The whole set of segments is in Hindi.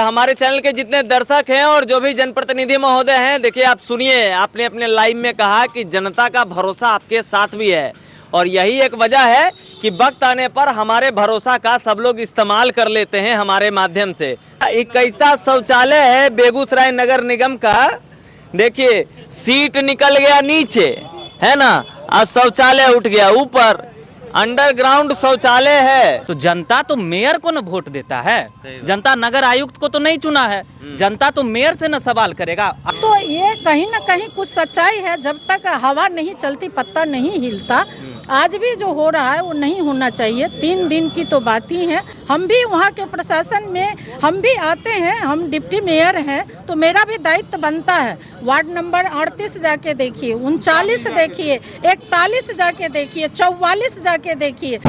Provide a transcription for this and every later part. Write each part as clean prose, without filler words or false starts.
हमारे चैनल के जितने दर्शक हैं और जो भी जनप्रतिनिधि महोदय हैं, देखिए आप सुनिए, आपने अपने लाइव में कहा कि जनता का भरोसा आपके साथ भी है और यही एक वजह है कि वक्त आने पर हमारे भरोसा का सब लोग इस्तेमाल कर लेते हैं हमारे माध्यम से। एक ऐसा शौचालय है बेगूसराय नगर निगम का, देखिए सीट निकल गया नीचे, है ना, और शौचालय उठ गया ऊपर, अंडरग्राउंड शौचालय है। तो जनता तो मेयर को न वोट देता है, जनता नगर आयुक्त को तो नहीं चुना है, जनता तो मेयर से न सवाल करेगा। तो ये कहीं ना कहीं कुछ सच्चाई है। जब तक हवा नहीं चलती पत्ता नहीं हिलता। आज भी जो हो रहा है वो नहीं होना चाहिए। 3 दिन की तो बात ही है। हम भी वहाँ के प्रशासन में हम भी आते हैं, हम डिप्टी मेयर हैं, तो मेरा भी दायित्व बनता है। वार्ड नंबर 38 जाके देखिए, 39 देखिए, 41 जाके देखिए, 44 जाके देखिए।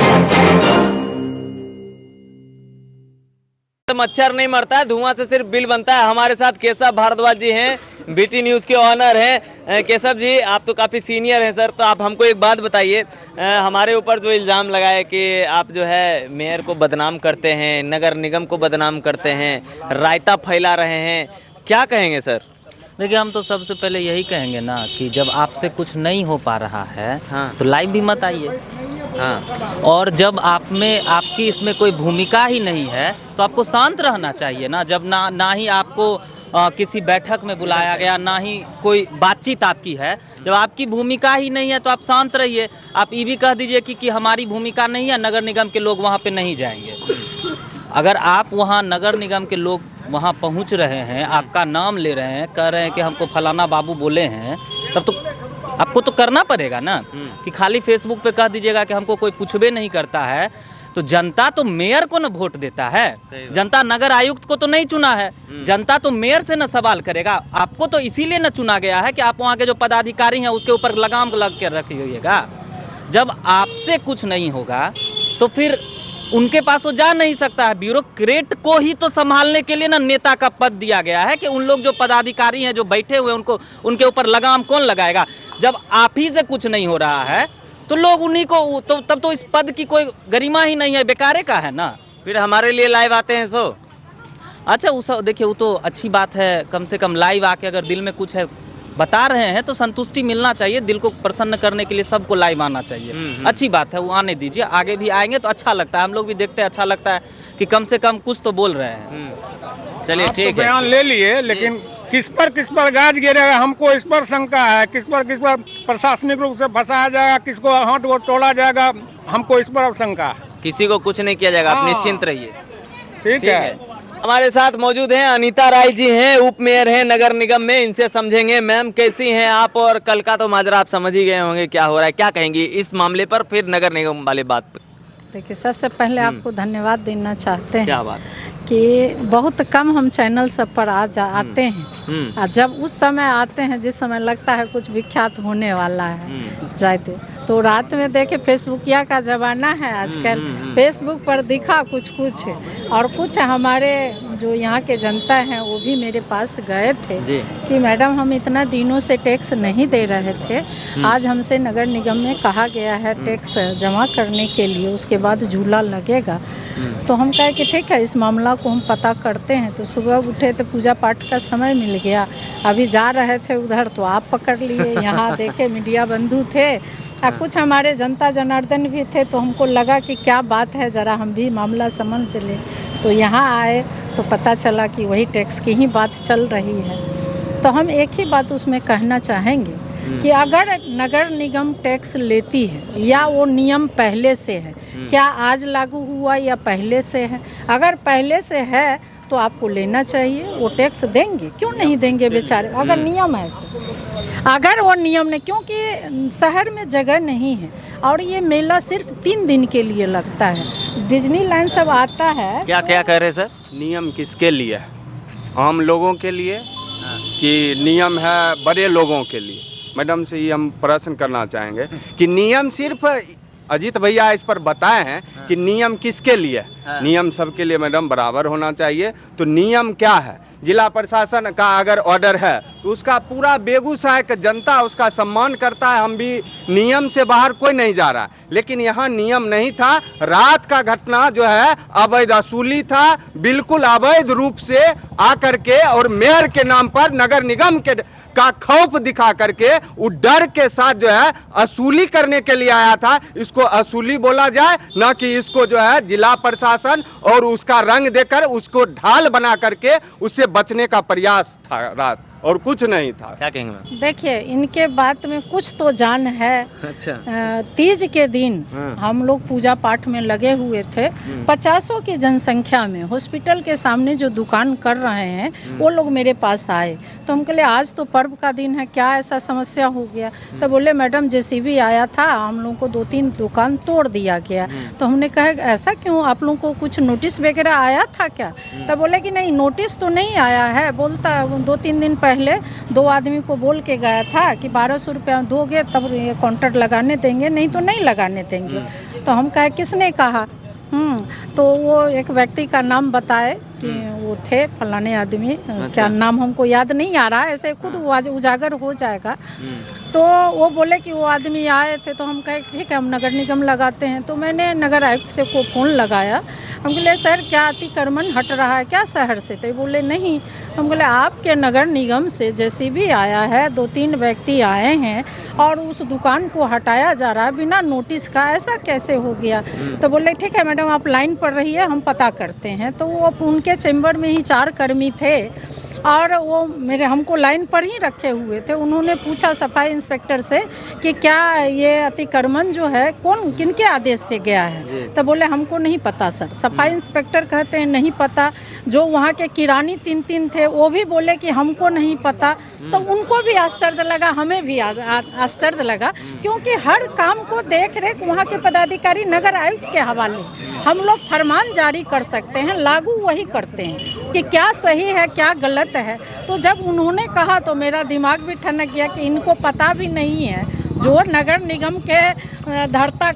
मच्छर नहीं मरता है, धुआं से सिर्फ बिल बनता है। हमारे साथ केशव भारद्वाज जी हैं, बीटी न्यूज़ के ऑनर हैं। केशव जी, आप तो काफ़ी सीनियर हैं सर, तो आप हमको एक बात बताइए, हमारे ऊपर जो इल्ज़ाम लगाए कि आप जो है मेयर को बदनाम करते हैं, नगर निगम को बदनाम करते हैं, रायता फैला रहे हैं, क्या कहेंगे सर? देखिए, हम तो सबसे पहले यही कहेंगे ना कि जब आपसे कुछ नहीं हो पा रहा है हाँ। तो लाइव भी मत आइए। हाँ। और जब आप में आपकी इसमें कोई भूमिका ही नहीं है तो आपको शांत रहना चाहिए ना। जब ना ही आपको किसी बैठक में बुलाया गया, ना ही कोई बातचीत आपकी है, जब आपकी भूमिका ही नहीं है तो आप शांत रहिए। आप ये भी कह दीजिए कि हमारी भूमिका नहीं है, नगर निगम के लोग वहाँ पे नहीं जाएंगे। अगर आप वहाँ नगर निगम के लोग वहाँ पहुँच रहे हैं, आपका नाम ले रहे हैं, कह रहे हैं कि हमको फलाना बाबू बोले हैं, तब तो आपको तो करना पड़ेगा ना। कि खाली फेसबुक पे कह दीजिएगा कि हमको कोई पूछबे नहीं करता है। तो जनता तो मेयर को न वोट देता है, जनता नगर आयुक्त को तो नहीं चुना है, जनता तो मेयर से न सवाल करेगा। आपको तो इसीलिए न चुना गया है कि आप वहाँ के जो पदाधिकारी हैं उसके ऊपर लगाम लग के रखिएगा। जब आपसे कुछ नहीं होगा तो फिर उनके पास तो जा नहीं सकता है। ब्यूरोक्रेट को ही तो संभालने के लिए ना नेता का पद दिया गया है कि उन लोग जो पदाधिकारी हैं जो बैठे हुए उनको उनके ऊपर लगाम कौन लगाएगा। जब आप ही से कुछ नहीं हो रहा है तो लोग उन्हीं को तो तब तो इस पद की कोई गरिमा ही नहीं है, बेकारे का है ना। फिर हमारे लिए लाइव आते हैं सो अच्छा, उस देखिए वो तो अच्छी बात है, कम से कम लाइव आके अगर दिल में कुछ है बता रहे हैं तो संतुष्टि मिलना चाहिए। दिल को प्रसन्न करने के लिए सबको लाइव आना चाहिए। अच्छी बात है, वो आने दीजिए, आगे भी आएंगे तो अच्छा लगता है। हम लोग भी देखते हैं, अच्छा लगता है कि कम से कम कुछ तो बोल रहे हैं। चलिए ठीक है, बयान ले लिए, लेकिन किस पर गाज गिरेगा हमको इस पर शंका है। किस पर प्रशासनिक रूप से फंसाया जाएगा, किसको हाथ वो तोड़ा जाएगा, हमको इस पर शंका है। किसी को कुछ नहीं किया जाएगा, आप निश्चिंत रहिए। ठीक है। हमारे साथ मौजूद हैं अनीता राय जी, हैं उप मेयर हैं नगर निगम में, इनसे समझेंगे। मैम कैसी हैं आप? और कल का तो माजरा आप समझ ही गए होंगे क्या हो रहा है, क्या कहेंगी इस मामले पर, फिर नगर निगम वाले बात पर? देखिए, सबसे पहले आपको धन्यवाद देना चाहते हैं। क्या बात है कि बहुत कम हम चैनल सब पर आते हैं। और जब उस समय आते हैं जिस समय लगता है कुछ विख्यात होने वाला है जाते, तो रात में देखे फेसबुकिया का ज़माना है आजकल। फेसबुक पर दिखा कुछ और कुछ हमारे जो यहाँ के जनता हैं वो भी मेरे पास गए थे कि मैडम हम इतना दिनों से टैक्स नहीं दे रहे थे, आज हमसे नगर निगम में कहा गया है टैक्स जमा करने के लिए, उसके बाद झूला लगेगा। तो हम कहे कि ठीक है, इस मामला को हम पता करते हैं। तो सुबह उठे तो पूजा पाठ का समय मिल गया, अभी जा रहे थे उधर तो आप पकड़ लिए। यहाँ देखे मीडिया बंधु थे और कुछ हमारे जनता जनार्दन भी थे, तो हमको लगा कि क्या बात है, ज़रा हम भी मामला समझ चले। तो यहाँ आए तो पता चला कि वही टैक्स की ही बात चल रही है। तो हम एक ही बात उसमें कहना चाहेंगे कि अगर नगर निगम टैक्स लेती है या वो नियम पहले से है, क्या आज लागू हुआ या पहले से है? अगर पहले से है तो आपको लेना चाहिए, वो टैक्स देंगे, क्यों नहीं देंगे बेचारे, अगर नियम है तो। अगर वो नियम नहीं, क्योंकि शहर में जगह नहीं है और ये मेला सिर्फ 3 दिन के लिए लगता है। डिज्नीलैंड सब आता है। क्या क्या कह रहे सर? नियम किसके लिए? आम लोगों के लिए कि नियम है बड़े लोगों के लिए? मैडम से ये हम प्रश्न करना चाहेंगे कि नियम सिर्फ अजीत भैया इस पर बताए हैं कि नियम किसके लिए? नियम सबके लिए मैडम बराबर होना चाहिए। तो नियम क्या है, जिला प्रशासन का अगर ऑर्डर है तो उसका पूरा बेगूसराय का जनता उसका सम्मान करता है। हम भी नियम से बाहर कोई नहीं जा रहा, लेकिन यहाँ नियम नहीं था। रात का घटना जो है अवैध वसूली था, बिल्कुल अवैध रूप से आकर के और मेयर के नाम पर नगर निगम के का खौफ दिखा करके वो डर के साथ जो है वसूली करने के लिए आया था। इसको वसूली बोला जाए, ना कि इसको जो है जिला प्रशासन और उसका रंग देकर उसको ढाल बना करके उससे बचने का प्रयास था रात, और कुछ नहीं था। क्या कहेंगे मैम? देखिए, इनके बात में कुछ तो जान है। अच्छा। तीज के दिन हम लोग पूजा पाठ में लगे हुए थे। 50 की जनसंख्या में हॉस्पिटल के सामने जो दुकान कर रहे हैं वो लोग मेरे पास आए, तो हम कहले आज तो पर्व का दिन है, क्या ऐसा समस्या हो गया? तो बोले मैडम जेसीबी आया था, हम लोग को 2-3 दुकान तोड़ दिया गया। तो हमने कहा ऐसा क्यों, आप लोगों को कुछ नोटिस वगैरह आया था क्या? तो बोले कि नहीं नोटिस तो नहीं आया है, बोलता 2-3 दिन पहले 2 आदमी को बोल के गया था कि 1200 रुपया दोगे तब ये काउंटर लगाने देंगे, नहीं तो नहीं लगाने देंगे। तो हम कहे किसने कहा? तो वो एक व्यक्ति का नाम बताए कि वो थे फलाने आदमी, क्या नाम हमको याद नहीं आ रहा है, ऐसे खुद उजागर हो जाएगा। तो वो बोले कि वो आदमी आए थे, तो हम कहे ठीक है हम नगर निगम लगाते हैं। तो मैंने नगर आयुक्त से को फ़ोन लगाया, हम बोले सर क्या अतिक्रमण हट रहा है क्या शहर से? तो बोले नहीं। हम बोले आपके नगर निगम से जेसीबी आया है, 2-3 व्यक्ति आए हैं और उस दुकान को हटाया जा रहा है बिना नोटिस का, ऐसा कैसे हो गया? तो बोले ठीक है मैडम आप लाइन पर रहिए, हम पता करते हैं। तो वो उनके चैम्बर में ही 4 कर्मी थे और वो मेरे हमको लाइन पर ही रखे हुए थे। उन्होंने पूछा सफाई इंस्पेक्टर से कि क्या ये अतिक्रमण जो है कौन किनके आदेश से गया है? तो बोले हमको नहीं पता सर। सफाई इंस्पेक्टर कहते हैं नहीं पता। जो वहाँ के किरानी 3 थे वो भी बोले कि हमको नहीं पता। तो उनको भी आश्चर्य लगा, हमें भी आश्चर्य लगा, क्योंकि हर काम को देख रेख वहाँ के पदाधिकारी नगर आयुक्त के हवाले। हम लोग फरमान जारी कर सकते हैं, लागू वही करते हैं कि क्या सही है क्या गलत है। तो जब उन्होंने कहा तो मेरा दिमाग भी ठनक गया कि इनको पता भी नहीं है, जो नगर निगम के धरता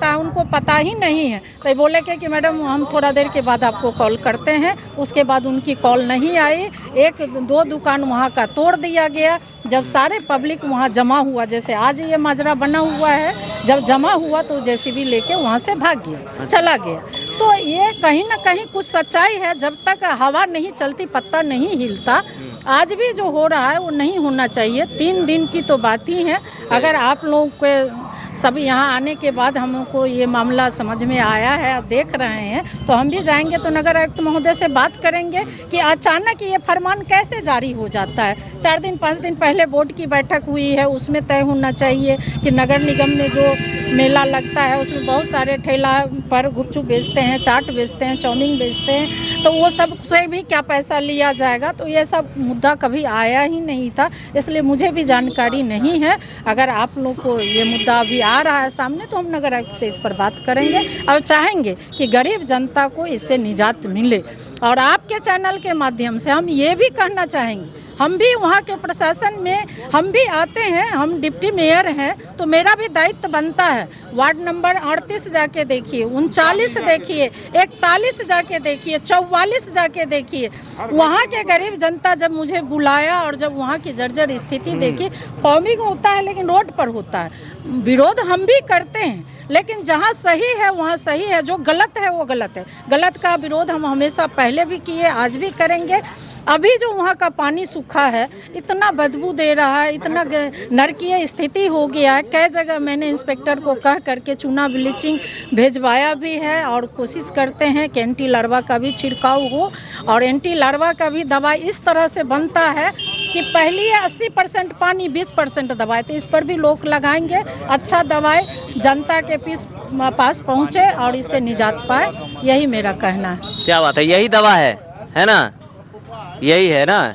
है उनको पता ही नहीं है। तो बोले कि मैडम हम थोड़ा देर के बाद आपको कॉल करते हैं। उसके बाद उनकी कॉल नहीं आई। 1-2 दुकान वहाँ का तोड़ दिया गया। जब सारे पब्लिक वहाँ जमा हुआ, जैसे आज ये माजरा बना हुआ है, जब जमा हुआ तो जेसीबी लेके वहाँ से भाग गया, चला गया। तो ये कहीं ना कहीं कुछ सच्चाई है। जब तक हवा नहीं चलती पत्ता नहीं हिलता। आज भी जो हो रहा है वो नहीं होना चाहिए। 3 दिन की तो बात ही है। अगर आप लोगों के सब यहाँ आने के बाद हमको ये मामला समझ में आया है, देख रहे हैं, तो हम भी जाएंगे तो नगर आयुक्त महोदय से बात करेंगे कि अचानक ये फरमान कैसे जारी हो जाता है। 4 दिन 5 दिन पहले बोर्ड की बैठक हुई है, उसमें तय होना चाहिए कि नगर निगम ने जो मेला लगता है उसमें बहुत सारे ठेला पर गुपचुप बेचते हैं, चाट बेचते हैं, चाउमीन बेचते हैं, तो वो सब से भी क्या पैसा लिया जाएगा? तो ये सब मुद्दा कभी आया ही नहीं था, इसलिए मुझे भी जानकारी नहीं है। अगर आप लोग को ये मुद्दा अभी आ रहा है सामने तो हम नगर आयुक्त से इस पर बात करेंगे और चाहेंगे कि गरीब जनता को इससे निजात मिले। और आपके चैनल के माध्यम से हम ये भी कहना चाहेंगे, हम भी वहाँ के प्रशासन में हम भी आते हैं, हम डिप्टी मेयर हैं, तो मेरा भी दायित्व बनता है। वार्ड नंबर 38 जाके देखिए, 39 देखिए, 41 जाके देखिए, 44 जाके देखिए। वहाँ के गरीब जनता जब मुझे बुलाया और जब वहाँ की जर्जर स्थिति देखी, फॉर्मिंग होता है लेकिन रोड पर होता है। विरोध हम भी करते हैं, लेकिन जहाँ सही है वहाँ सही है, जो गलत है वो गलत है। गलत का विरोध हम हमेशा पहले भी किए, आज भी करेंगे। अभी जो वहाँ का पानी सूखा है, इतना बदबू दे रहा है, इतना नरकीय स्थिति हो गया है। कई जगह मैंने इंस्पेक्टर को कह करके चूना ब्लीचिंग भेजवाया भी है और कोशिश करते हैं कि एंटी लार्वा का भी छिड़काव हो। और एंटी लार्वा का भी दवाई इस तरह से बनता है कि पहले 80% पानी 20% दवाई, तो इस पर भी लोग लगाएंगे। अच्छा दवाई जनता के पास पहुँचे और इससे निजात पाए, यही मेरा कहना है। क्या बात है, यही दवा है ना? यही है ना?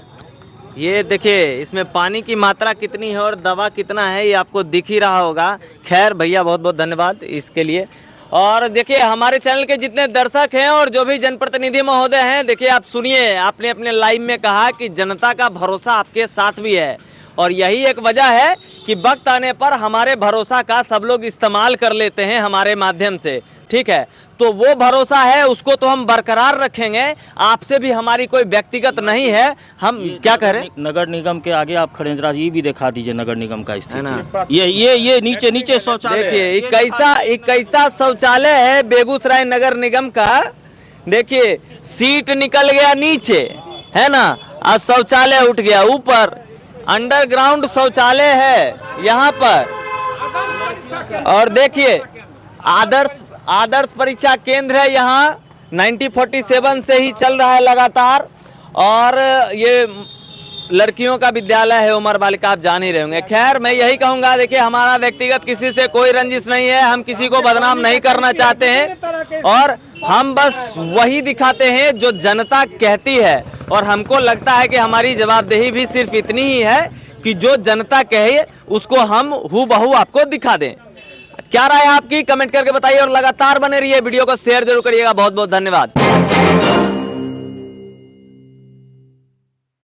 ये देखिए इसमें पानी की मात्रा कितनी है और दवा कितना है ये आपको दिख ही रहा होगा। खैर भैया बहुत बहुत धन्यवाद इसके लिए। और देखिए हमारे चैनल के जितने दर्शक हैं और जो भी जनप्रतिनिधि महोदय हैं, देखिए आप सुनिए, आपने अपने लाइव में कहा कि जनता का भरोसा आपके साथ भी है और यही एक वजह है कि वक्त आने पर हमारे भरोसा का सब लोग इस्तेमाल कर लेते हैं हमारे माध्यम से। ठीक है, तो वो भरोसा है उसको तो हम बरकरार रखेंगे। आपसे भी हमारी कोई व्यक्तिगत नहीं है। हम क्या कह रहे हैं, नगर निगम के आगे आप खड़े हैं, जरा ये भी दिखा दीजिए नगर निगम का है ना? स्थिति। ये नीचे शौचालय है। देखिए कैसा शौचालय है बेगूसराय नगर निगम का। देखिए सीट निकल गया नीचे, है ना, और शौचालय उठ गया ऊपर। अंडरग्राउंड शौचालय है यहाँ पर। और देखिए आदर्श परीक्षा केंद्र है यहाँ, 1947 से ही चल रहा है लगातार। और ये लड़कियों का विद्यालय है, उमर बालिका, आप जान ही रहे होंगे। खैर मैं यही कहूंगा, देखिए हमारा व्यक्तिगत किसी से कोई रंजिश नहीं है, हम किसी को बदनाम नहीं करना चाहते हैं, और हम बस वही दिखाते हैं जो जनता कहती है। और हमको लगता है कि हमारी जवाबदेही भी सिर्फ इतनी ही है कि जो जनता कहे उसको हम हूबहू आपको दिखा दें। क्या राय है आपकी, कमेंट करके बताइए और लगातार बने रहिए। वीडियो को शेयर जरूर करिएगा। बहुत बहुत धन्यवाद।